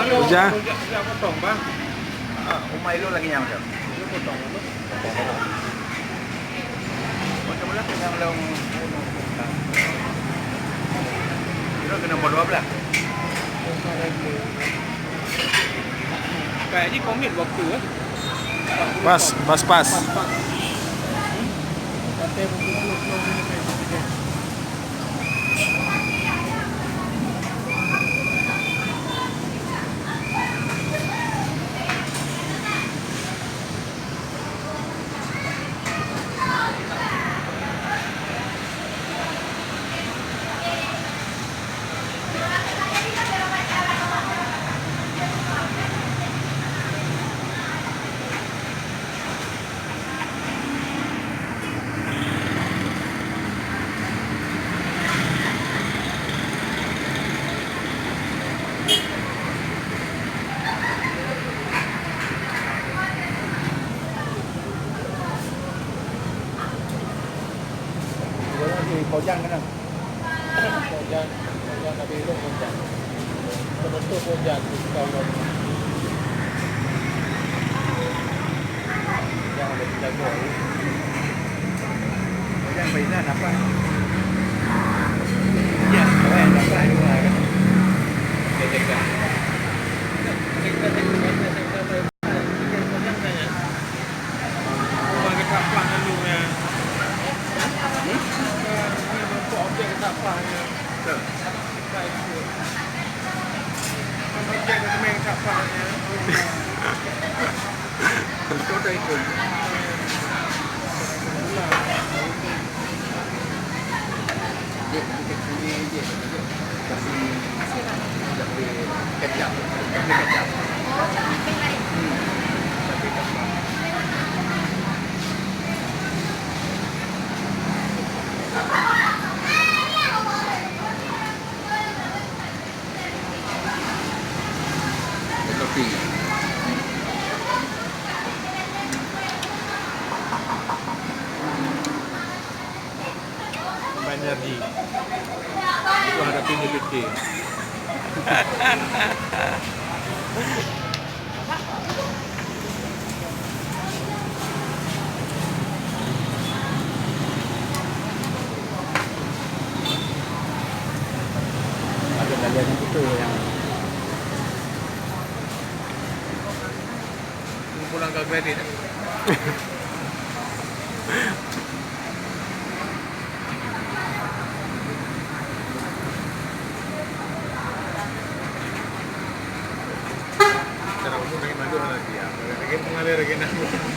Hujan. Potong bang. Umay lu lagi nyam tu. Potong. Macam mana yang long. Kira kena nombor 12. Kayaknya komit waktu eh. Pas. Katanya betul-betul slow ni kayak gitu. Kau jangan kan? Hujan tapi itu hujan. Bentuk hujan kalau yang ada di jago. Kau jangan bisa apa? Ya, kau yang dapat dua kan? Ketika kecap. Kopi. banyak di itu hadapi ini kecil. Ada bagian yang itu yang Pulang ke kredit. Cara umum lagi madu lagi ya. Lagi mengalir lagi nak.